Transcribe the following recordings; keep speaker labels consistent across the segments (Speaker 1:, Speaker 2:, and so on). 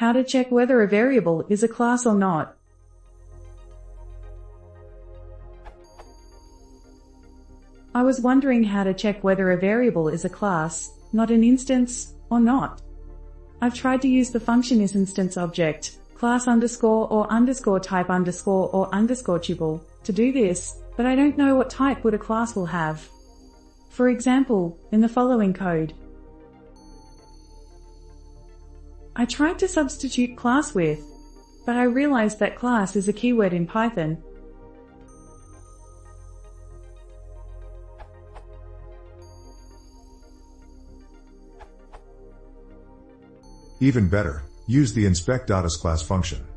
Speaker 1: How to check whether a variable is a class or not. I was wondering how to check whether a variable is a class, not an instance, or not. I've tried to use the function isInstance object, class underscore or underscore type underscore or underscore tuple, to do this, but I don't know what type would a class will have. For example, in the following code, I tried to substitute class with, but I realized that class is a keyword in Python.
Speaker 2: Even better, use the inspect.isClass function.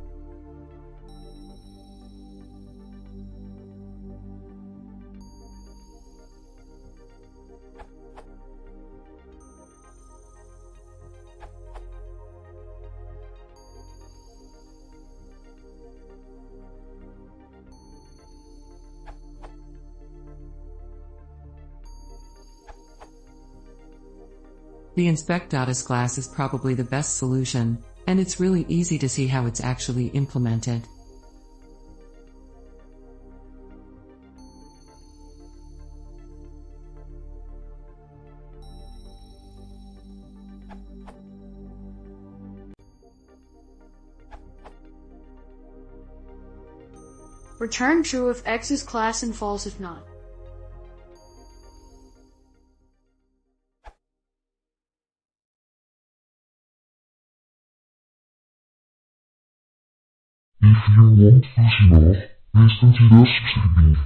Speaker 3: The inspect.isClass is probably the best solution, and it's really easy to see how it's actually implemented.
Speaker 4: Return true if X is class and false if not.
Speaker 5: If you want this enough, please consider subscribing.